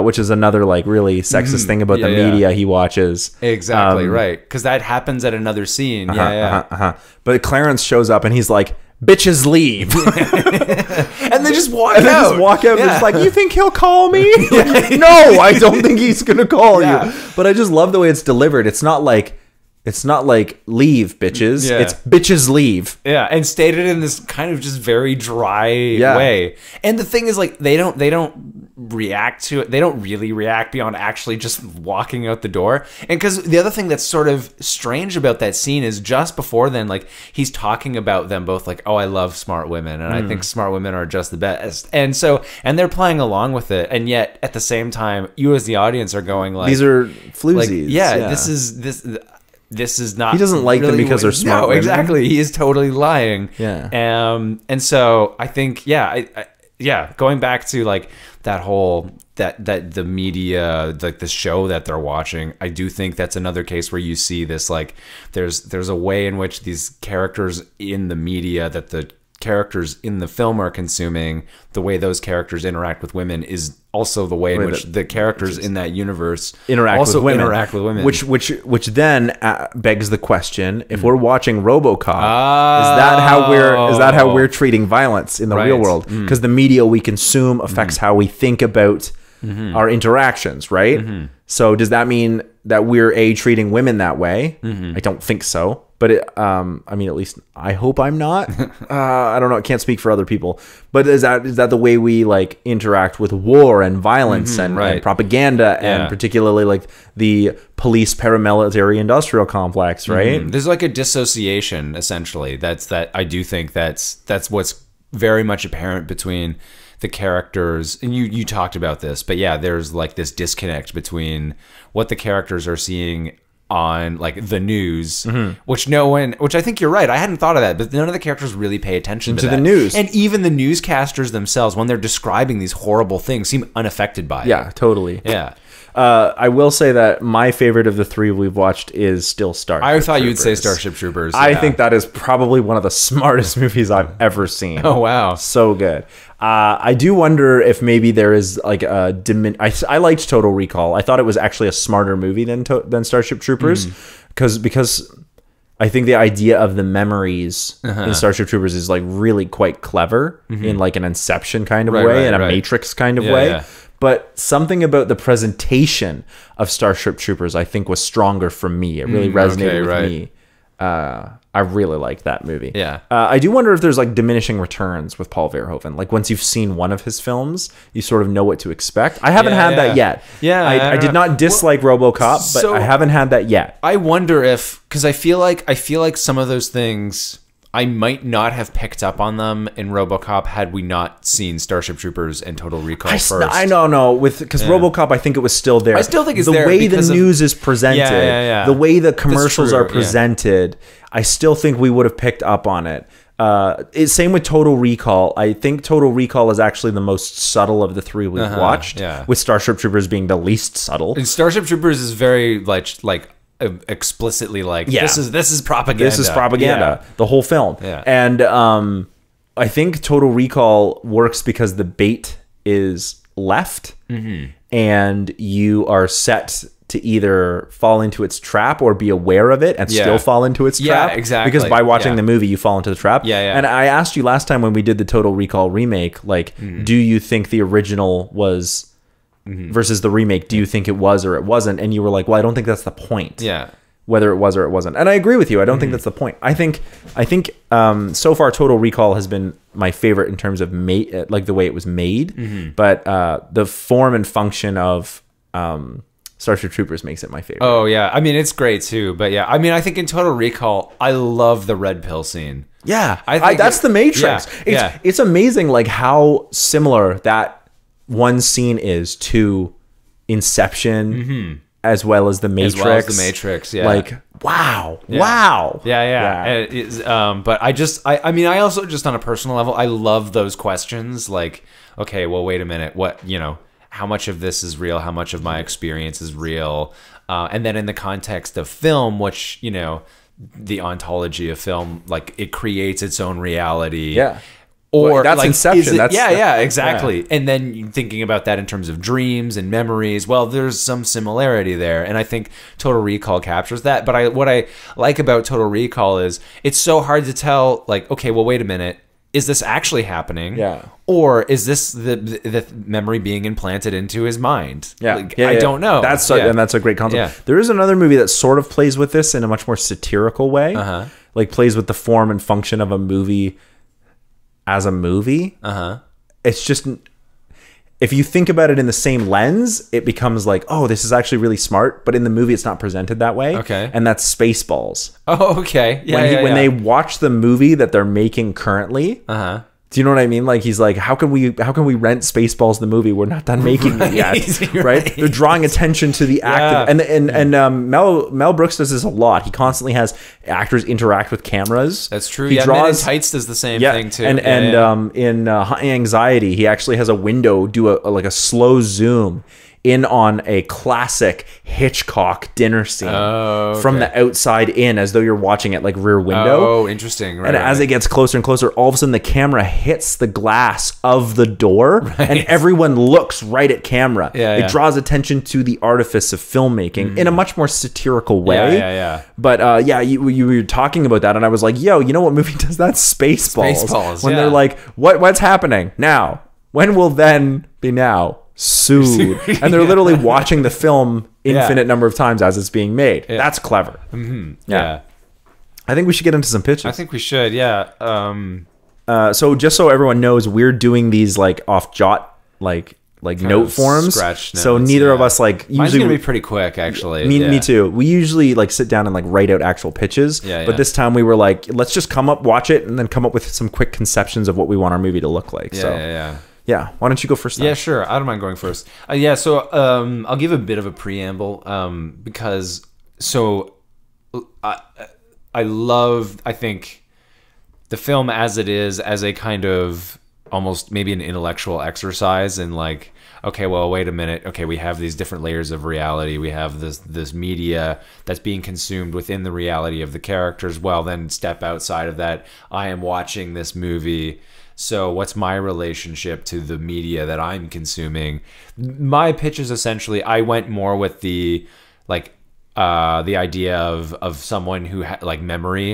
which is another like really sexist thing about the media he watches. Exactly, right, because that happens at another scene. But Clarence shows up and he's like, "Bitches leave," and they just walk out. And it's like, "You think he'll call me?" Like, no, I don't think he's gonna call you. But I just love the way it's delivered. It's not like "leave, bitches." Yeah. It's "bitches leave." Yeah, and stated in this kind of just very dry way. And the thing is, like, they don't react to it. They don't really react beyond actually just walking out the door. And because the other thing that's sort of strange about that scene is just before then, like, he's talking about them both like, "Oh, I love smart women, and I think smart women are just the best." And they're playing along with it, and yet at the same time, you as the audience are going like, "These are floozies." Like, this is not. He doesn't like them because they're smart. No, women. Exactly. He is totally lying. Yeah. And so I think, going back to like that whole that the media, like the show that they're watching, I do think that's another case where you see this, like there's a way in which these characters in the media that the characters in the film are consuming, the way those characters interact with women is also the way in which the characters in that universe interact with women. Which then begs the question: if we're watching RoboCop, is that how we're treating violence in the real world? Because the media we consume affects how we think about our interactions, right? So does that mean that we're treating women that way? I don't think so. But I mean, at least I hope I'm not. I don't know. I can't speak for other people. But is that the way we like interact with war and violence and propaganda and particularly like the police paramilitary industrial complex, right? There's like a dissociation essentially. I do think that's what's very much apparent between the characters, and you talked about this, but yeah, there's like this disconnect between what the characters are seeing on like the news, which I think you're right. I hadn't thought of that, but none of the characters really pay attention to the news. And even the newscasters themselves, when they're describing these horrible things, seem unaffected by it. Yeah, totally. Yeah. I will say that my favorite of the 3 we've watched is still Starship Troopers. I thought you'd say Starship Troopers. I think that is probably one of the smartest movies I've ever seen. Oh, wow. So good. I do wonder if maybe there is like a I liked Total Recall. I thought it was actually a smarter movie than Starship Troopers because I think the idea of the memories in Starship Troopers is like really quite clever in like an Inception kind of way and a Matrix kind of way. Yeah. But something about the presentation of Starship Troopers, I think, was stronger for me. It really resonated with me. I really liked that movie. Yeah. I do wonder if there's like diminishing returns with Paul Verhoeven. Like once you've seen one of his films, you sort of know what to expect. I haven't had that yet. Yeah. I did not dislike RoboCop, but I haven't had that yet. I wonder if, because I feel like some of those things, I might not have picked up on them in RoboCop had we not seen Starship Troopers and Total Recall first. I don't know, because RoboCop, I think it was still there. I still think it's the there. The way the news is presented, the way the commercials are presented, I still think we would have picked up on it. Same with Total Recall. I think Total Recall is actually the most subtle of the 3 we've watched, with Starship Troopers being the least subtle. And Starship Troopers is very like explicitly like this is propaganda. This is propaganda. The whole film. Yeah. And I think Total Recall works because the bait is left, and you are set to either fall into its trap or be aware of it and still fall into its trap. Yeah, exactly. Because by watching the movie, you fall into the trap. Yeah, yeah. And I asked you last time when we did the Total Recall remake, like, do you think the original was versus the remake? Do you think it was or it wasn't? And you were like, well, I don't think that's the point. Yeah. Whether it was or it wasn't. And I agree with you. I don't think that's the point. I think so far Total Recall has been my favorite in terms of like the way it was made. But the form and function of Starship Troopers makes it my favorite. Oh yeah, I mean it's great too. But yeah, I mean I think in Total Recall, I love the red pill scene. Yeah, I think that's the Matrix. It's amazing like how similar that one scene is to Inception. As well as the Matrix. Yeah. Like, wow. Yeah. And it is, but I mean, I also just on a personal level, I love those questions. Like, okay, well, wait a minute. What, how much of this is real? How much of my experience is real? And then in the context of film, which, the ontology of film, like it creates its own reality. Yeah. Or that's like, Inception. Exactly. Yeah. And then thinking about that in terms of dreams and memories, well, there's some similarity there. And I think Total Recall captures that. But what I like about Total Recall is it's so hard to tell, like, okay, well, wait a minute. Is this actually happening? Yeah. Or is this the memory being implanted into his mind? Yeah. Like, I don't know. And that's a great concept. Yeah. There is another movie that sort of plays with this in a much more satirical way. Like plays with the form and function of a movie as a movie. It's just, if you think about it in the same lens, it becomes like, oh, this is actually really smart, but in the movie it's not presented that way. Okay. And that's Spaceballs. Oh, okay. When they watch the movie that they're making currently, do you know what I mean? Like he's like, how can we rent Spaceballs the movie? We're not done making it yet, right? They're drawing attention to the active, and Mel Brooks does this a lot. He constantly has actors interact with cameras. That's true. He draws. Men in Tights does the same thing too. And in High Anxiety, he actually has a window do a slow zoom in on a classic Hitchcock dinner scene from the outside in, as though you're watching it like Rear Window. Oh, interesting. Right, and as it gets closer and closer, all of a sudden the camera hits the glass of the door, and everyone looks right at camera. It draws attention to the artifice of filmmaking in a much more satirical way. But you were talking about that, and I was like, yo, you know what movie does that? Spaceballs. When they're like, what's happening now? When will then be now? Sued. And they're literally watching the film infinite number of times as it's being made. That's clever. I think we should get into some pitches. I think we should. So just so everyone knows, we're doing these like off jot like note forms. Scratch notes, so neither of us like usually. Mine's gonna be pretty quick actually. Me too. We usually like sit down and like write out actual pitches. But this time we were like, let's just watch it and then come up with some quick conceptions of what we want our movie to look like. Yeah, why don't you go first? Yeah, sure. I don't mind going first. So I'll give a bit of a preamble because I think the film as it is, as a kind of almost maybe an intellectual exercise in like, okay, well, wait a minute. Okay, we have these different layers of reality. We have this media that's being consumed within the reality of the characters. Well, then step outside of that. I am watching this movie. So what's my relationship to the media that I'm consuming? My pitch is essentially, I went more with the idea of someone who like memory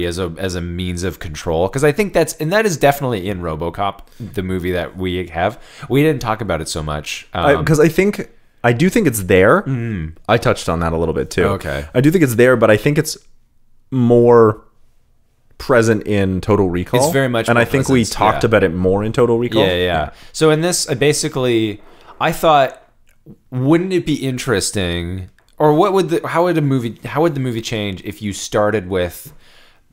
as a means of control, because I think that is definitely in RoboCop, the movie that we have. We didn't talk about it so much because I do think it's there. I touched on that a little bit too. Okay, I do think it's there, but I think it's more present in Total Recall. It's very much, and I think we talked about it more in Total Recall. Yeah. So in this, I thought, wouldn't it be interesting, or how would the movie change if you started with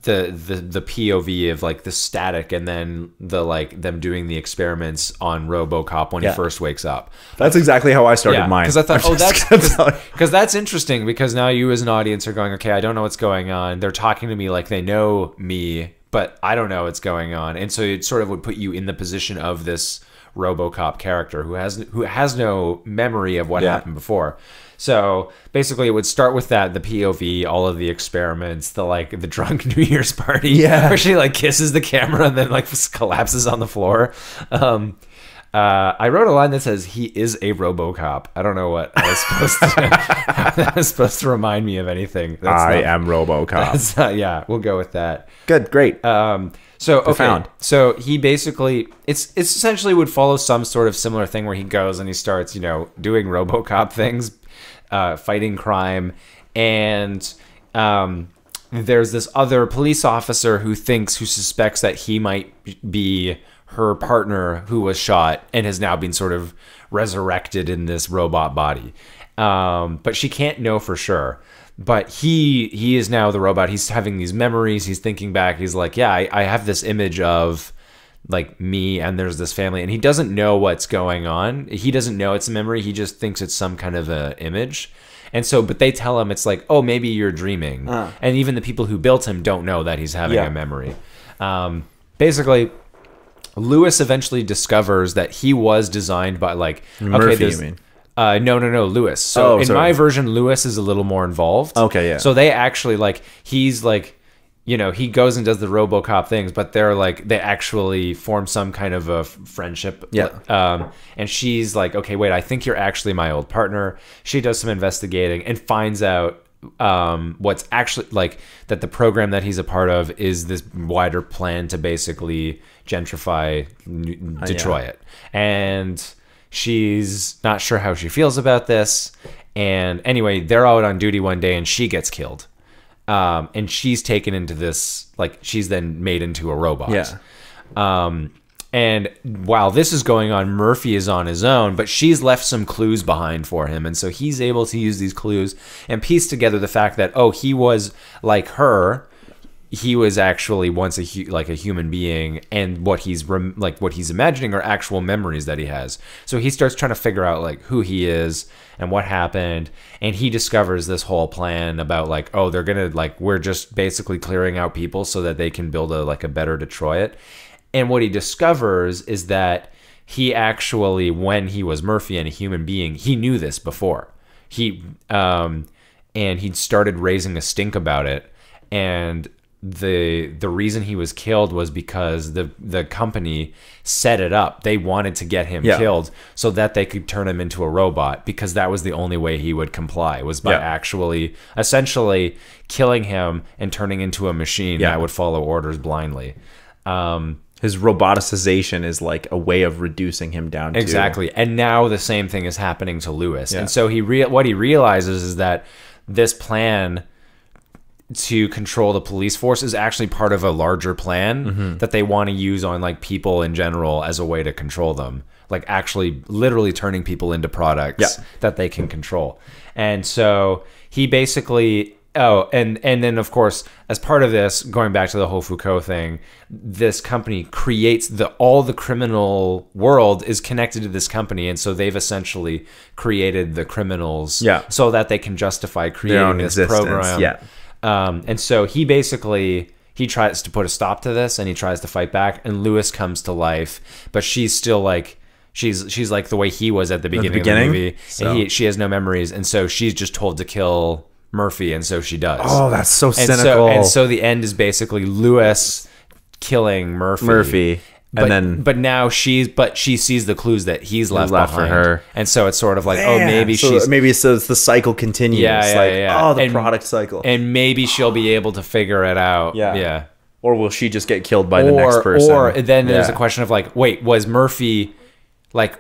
the POV of like the static and then the like them doing the experiments on RoboCop when he first wakes up. That's exactly how I started mine. Because I thought, because that's interesting, because now you as an audience are going, okay, I don't know what's going on. They're talking to me like they know me, but I don't know what's going on. And so it sort of would put you in the position of this RoboCop character who has no memory of what happened before. So basically, it would start with that, the POV, all of the experiments, the drunk New Year's party, where she like kisses the camera and then like collapses on the floor. I wrote a line that says he is a Robocop. I don't know what I was supposed to. That was supposed to remind me of anything. I am Robocop. Yeah, we'll go with that. Good, great. So Profound. okay, so he basically it's essentially would follow some sort of similar thing where he goes and he starts doing RoboCop things, fighting crime, and there's this other police officer who suspects that he might be her partner who was shot and has now been sort of resurrected in this robot body, but she can't know for sure. But he is now the robot. He's having these memories. He's thinking back. He's like, yeah, I have this image of like me and there's this family. And he doesn't know what's going on. He doesn't know it's a memory. He just thinks it's some kind of a image. And so, but they tell him it's like, oh, maybe you're dreaming. And even the people who built him don't know that he's having a memory. Basically, Lewis eventually discovers that he was designed by like... Murphy, you mean? No, Lewis. So in my version, Lewis is a little more involved. Okay, yeah. So they actually he's like, he goes and does the RoboCop things, but they actually form some kind of a friendship. Yeah. And she's like, okay, wait, I think you're actually my old partner. She does some investigating and finds out what's actually that the program that he's a part of is this wider plan to basically gentrify Detroit. And she's not sure how she feels about this. And anyway, they're out on duty one day and she gets killed. And she's taken into this, she's then made into a robot. Yeah. And while this is going on, Murphy is on his own, but she's left some clues behind for him. And so he's able to use these clues and piece together the fact that, oh, he was like her. He was actually once a human being, and what he's imagining are actual memories that he has. So he starts trying to figure out who he is and what happened, and he discovers this whole plan about they're gonna we're just basically clearing out people so that they can build a better Detroit. And what he discovers is that he actually, when he was Murphy and a human being, he knew this before. And he'd started raising a stink about it, and the reason he was killed was because the company set it up. They wanted to get him killed so that they could turn him into a robot, because that was the only way he would comply, was by actually essentially killing him and turning into a machine that would follow orders blindly. His roboticization is a way of reducing him down. Exactly. And now the same thing is happening to Lewis. And so what he realizes is that this plan to control the police force is actually part of a larger plan that they want to use on people in general as a way to control them, actually literally turning people into products that they can control. And so he basically and then of course, as part of this, going back to the whole Foucault thing, this company creates all the criminal world is connected to this company, and so they've essentially created the criminals so that they can justify creating this program. And so he tries to put a stop to this, and he tries to fight back, and Lewis comes to life, but she's still she's like the way he was at the beginning of the movie. So. And she has no memories, and so she's just told to kill Murphy, and so she does. Oh, that's so cynical. And so the end is basically Lewis killing Murphy. But now she sees the clues that he's left behind for her, and so it's sort of maybe it's the cycle continues. The product cycle, and maybe she'll be able to figure it out. Or will she just get killed by the next person? Or then there's a question of wait, was Murphy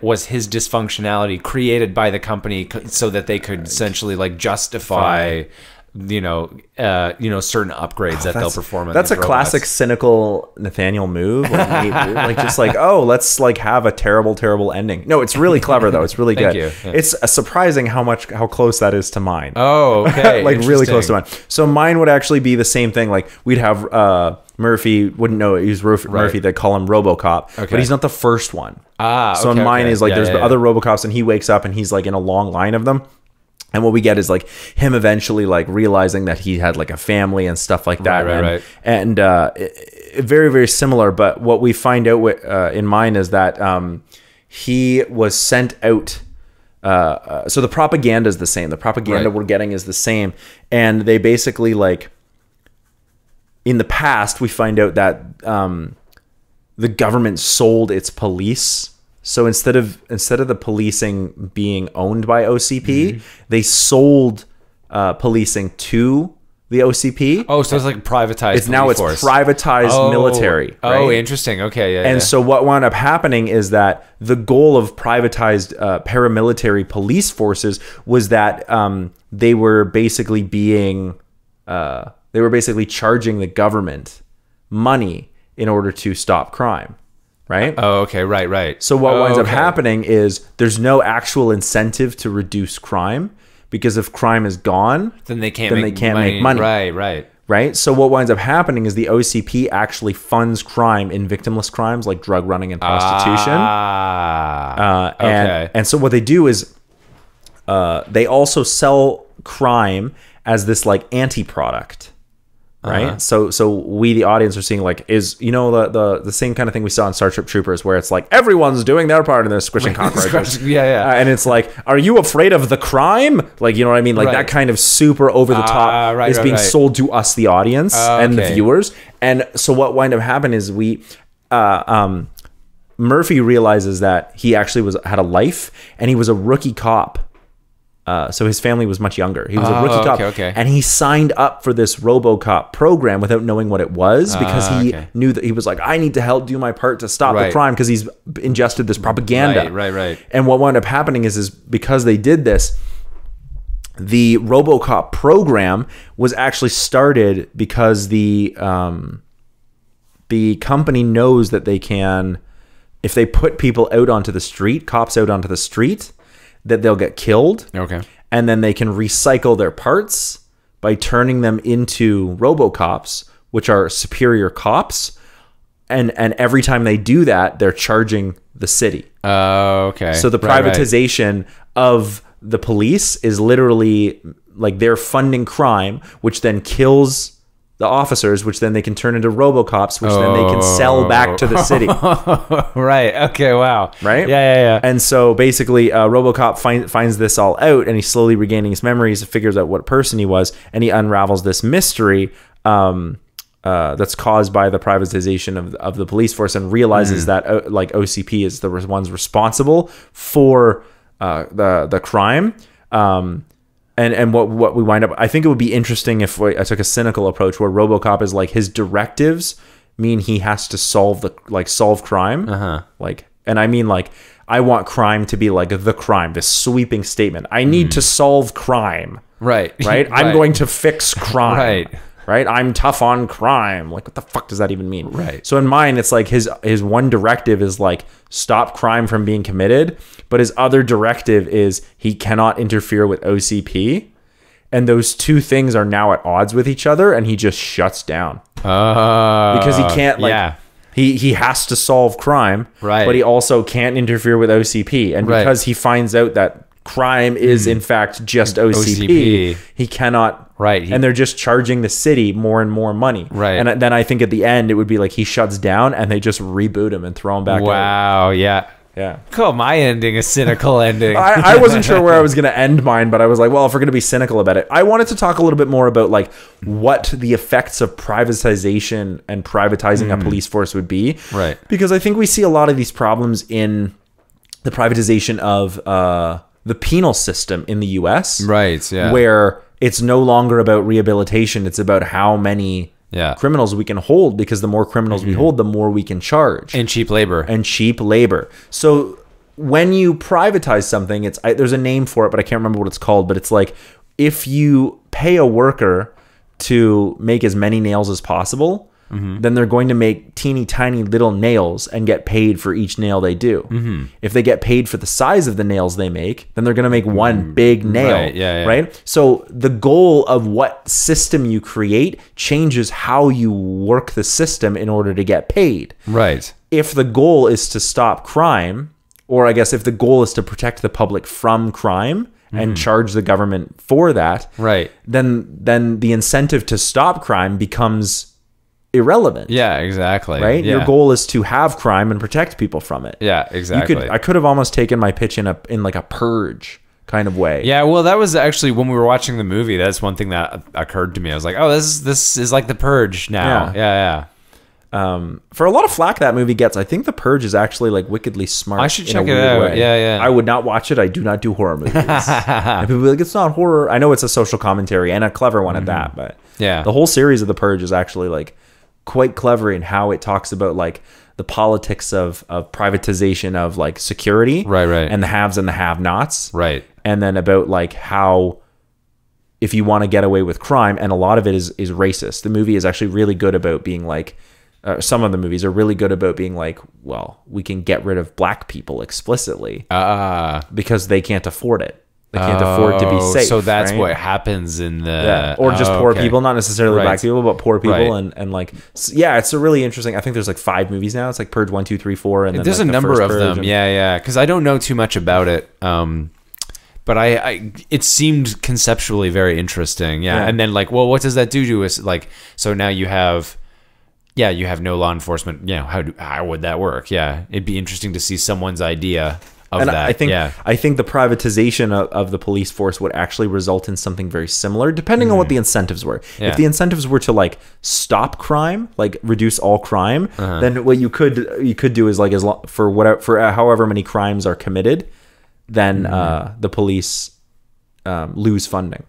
was his dysfunctionality created by the company so that they could essentially justify certain upgrades that they'll perform on that's a robots. classic cynical Nathaniel move, let's have a terrible ending. No, it's really clever though. It's really good. It's surprising how close that is to mine. Oh, okay. Really close to mine. So mine would actually be the same thing. We'd have Murphy wouldn't know it. He's Murphy. They call him Robocop, but he's not the first one. So mine is there's the other Robocops, and he wakes up and he's in a long line of them. And what we get is him eventually realizing that he had a family and stuff like that. Right. And very, very similar. But what we find out in mine is that he was sent out so the propaganda is the same. The propaganda we're getting is the same. And they basically like, in the past, we find out that the government sold its police. So instead of the policing being owned by OCP, they sold policing to the OCP. Oh, so it's like privatized. It's now force. Privatized military. Right? Oh, interesting. Okay, yeah. And so what wound up happening is that the goal of privatized paramilitary police forces was that they were basically charging the government money in order to stop crime. Right? Oh, okay. Right. So what winds up happening is there's no actual incentive to reduce crime, because if crime is gone, then they can't make money. Right. So what winds up happening is the OCP actually funds crime in victimless crimes like drug running and prostitution. And so what they do is they also sell crime as this like anti-product. Right. So we, the audience, are seeing like, is, you know, the same kind of thing we saw in Starship Troopers, where it's like everyone's doing their part and they're squishing cockroaches. And it's like, are you afraid of the crime? Like, you know what I mean? Like that kind of super over the top is being sold to us, the audience, and the viewers. And so what wound up happening is Murphy realizes that he actually had a life, and he was a rookie cop. So his family was much younger. He was a rookie cop, and he signed up for this Robocop program without knowing what it was, because he knew that he was like, I need to help do my part to stop the crime, because he's ingested this propaganda. Right. And what wound up happening is because they did this, the Robocop program was actually started because the company knows that they can, if they put people out onto the street, cops out onto the street, that they'll get killed. Okay. And then they can recycle their parts by turning them into Robocops, which are superior cops. And every time they do that, they're charging the city. Okay. So the privatization of the police is literally like they're funding crime, which then kills the officers, which then they can turn into Robocops, which then they can sell back to the city. Right. Okay. Wow. Right? Yeah. And so basically, Robocop finds this all out, and he's slowly regaining his memories, figures out what person he was, and he unravels this mystery that's caused by the privatization of the police force, and realizes that like OCP is the ones responsible for the crime. And what we wind up, I think it would be interesting if I took a cynical approach where Robocop is like, his directives mean he has to solve crime. Like, and I mean, like, I want crime to be like the crime, this sweeping statement. I need to solve crime. Right. I'm going to fix crime. Right. I'm tough on crime. Like, what the fuck does that even mean? Right. So in mine, it's like his one directive is like, stop crime from being committed. But his other directive is he cannot interfere with OCP. And those two things are now at odds with each other, and he just shuts down. Because he can't, like, he has to solve crime, but he also can't interfere with OCP. And because he finds out that crime is in fact just OCP. He cannot. And they're just charging the city more and more money. And then I think at the end it would be like he shuts down and they just reboot him and throw him back out. Yeah. Cool. My ending, a cynical ending. I wasn't sure where I was going to end mine, but I was like, well, if we're going to be cynical about it, I wanted to talk a little bit more about like what the effects of privatization and privatizing a police force would be. Because I think we see a lot of these problems in the privatization of the penal system in the US. Where it's no longer about rehabilitation. It's about how many criminals we can hold, because the more criminals we hold, the more we can charge. And cheap labor. So when you privatize something, there's a name for it, but I can't remember what it's called. But it's like, if you pay a worker to make as many nails as possible, then they're going to make teeny tiny little nails and get paid for each nail they do. If they get paid for the size of the nails they make, then they're going to make one big nail. Right? So the goal of what system you create changes how you work the system in order to get paid. If the goal is to stop crime, or I guess if the goal is to protect the public from crime and charge the government for that, then the incentive to stop crime becomes irrelevant. Yeah, exactly. Right? Yeah. Your goal is to have crime and protect people from it. Yeah, exactly. I could have almost taken my pitch in like a purge kind of way. Yeah, well, that was actually when we were watching the movie. That's one thing that occurred to me. I was like, oh, this is like the Purge now. Yeah. For a lot of flack that movie gets, I think The Purge is actually like wickedly smart. I should in a check it weird out. way. Yeah. I would not watch it. I do not do horror movies. And people be like, it's not horror. I know it's a social commentary and a clever one at that, but Yeah. the whole series of The Purge is actually like quite clever in how it talks about like the politics of privatization of like security, Right. and the haves and the have-nots, Right. and then about like how if you want to get away with crime, and a lot of it is racist. The movie is actually really good about being like, some of the movies are really good about being like, well, we can get rid of black people explicitly because they can't afford it. They can't afford to be safe. So that's right? what happens in the... Or just poor okay. people, not necessarily Right. black people, but poor people. Right. And like, yeah, it's a really interesting. I think there's like 5 movies now. It's like Purge 1, 2, 3, 4. And then There's like a number of them. And, Yeah. Because I don't know too much about it. But it seemed conceptually very interesting. Yeah. And then like, well, what does that do to us? Like, so now you have... Yeah, you have no law enforcement. You know, how would that work? Yeah, it'd be interesting to see someone's idea of and that. I think the privatization of the police force would actually result in something very similar, depending on what the incentives were. Yeah. If the incentives were to like stop crime, like reduce all crime, then what you could do is like for however many crimes are committed, then the police lose funding.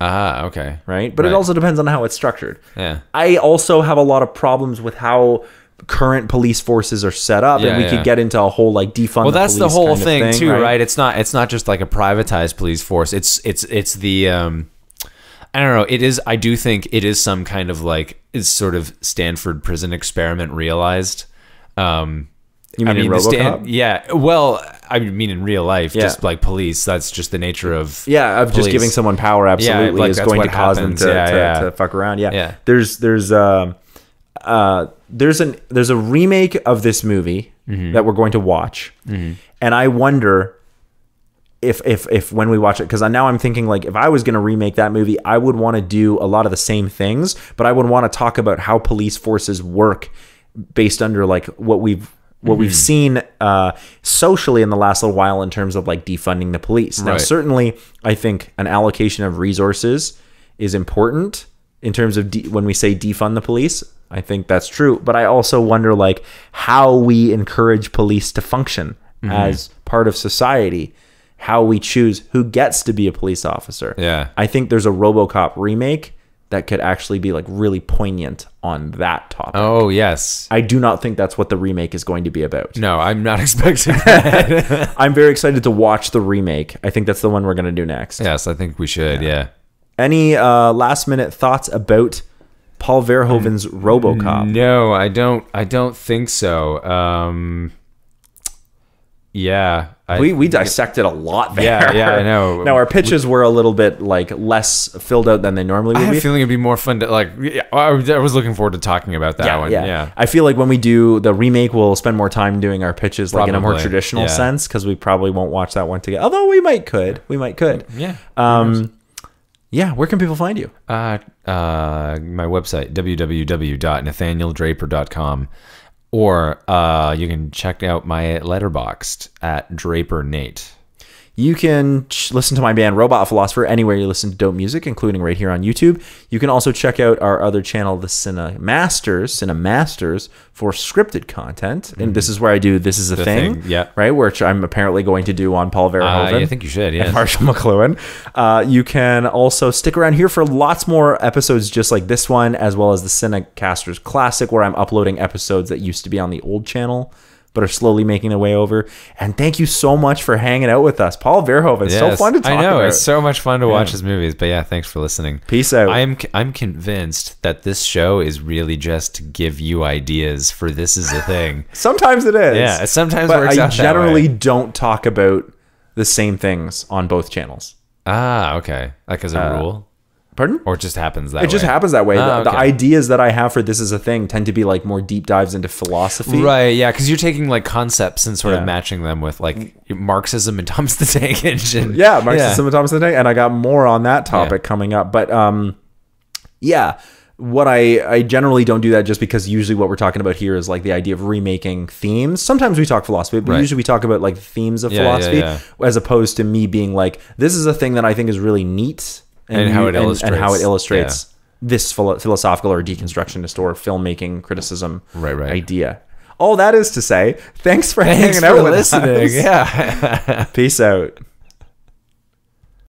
Okay. Right? But Right. it also depends on how it's structured. Yeah. I also have a lot of problems with how current police forces are set up, and we could get into a whole like defund. Well, that's the whole kind of thing too, right? right? It's not just like a privatized police force. It's the I don't know. It is. I do think it is some kind of like is sort of Stanford prison experiment realized. You mean in Robocop? Yeah. Well, I mean in real life, just like police. That's just the nature of of just giving someone power. Absolutely, like is that's going what to cause happens. them to fuck around. Yeah. There's a remake of this movie that we're going to watch, and I wonder if when we watch it, because now I'm thinking like if I was going to remake that movie, I would want to do a lot of the same things, but I would want to talk about how police forces work based under like what we've seen socially in the last little while in terms of like defunding the police. Now, certainly, I think an allocation of resources is important in terms of when we say defund the police. I think that's true. But I also wonder like how we encourage police to function as part of society, how we choose who gets to be a police officer. Yeah. I think there's a Robocop remake that could actually be like really poignant on that topic. Oh, yes. I do not think that's what the remake is going to be about. No, I'm not expecting that. I'm very excited to watch the remake. I think that's the one we're going to do next. Yes, I think we should. Yeah. Any last minute thoughts about Paul Verhoeven's Robocop? No, I don't think so. Yeah. We dissected a lot there. Yeah, I know. Now our pitches were a little bit like less filled out than they normally I would have be. a feeling it'd be more fun to like. I was looking forward to talking about that one. Yeah. I feel like when we do the remake, we'll spend more time doing our pitches like in a more Probably, traditional yeah. sense, because we probably won't watch that one together. Although we might could. Yeah. Yeah. Where can people find you? My website, www.nathanieldraper.com. Or you can check out my Letterboxd at Draper Nate. You can listen to my band Robot Philosopher anywhere you listen to dope music, including right here on YouTube. You can also check out our other channel, the CineMasters, for scripted content. And this is where I do This Is a Thing, yeah. right? Which I'm apparently going to do on Paul Verhoeven. I think you should, yeah. And Marshall McLuhan. You can also stick around here for lots more episodes just like this one, as well as the CineCasters Classic, where I'm uploading episodes that used to be on the old channel, but are slowly making their way over. And thank you so much for hanging out with us. Paul Verhoeven, it's so fun to talk about. I know, it's so much fun to watch his movies. But yeah, thanks for listening. Peace out. I'm convinced that this show is really just to give you ideas for This Is a Thing. Sometimes it is. Yeah, it sometimes but works I out that generally way. don't talk about the same things on both channels. Okay. Like as a rule? Pardon? Or it just happens that way? It just happens that way. The Okay. ideas that I have for This Is a Thing tend to be like more deep dives into philosophy. Right, yeah, because you're taking like concepts and sort Yeah. of matching them with like Marxism and Thomas the Tank Engine. Yeah, Marxism and Thomas the Tank. And I got more on that topic coming up. But what I generally don't do that just because usually what we're talking about here is like the idea of remaking themes. Sometimes we talk philosophy, but usually we talk about like themes of philosophy as opposed to me being like, this is a thing that I think is really neat and how it illustrates this philosophical or deconstructionist or filmmaking criticism idea. All that is to say, thanks for hanging out with us. Yeah. Peace out.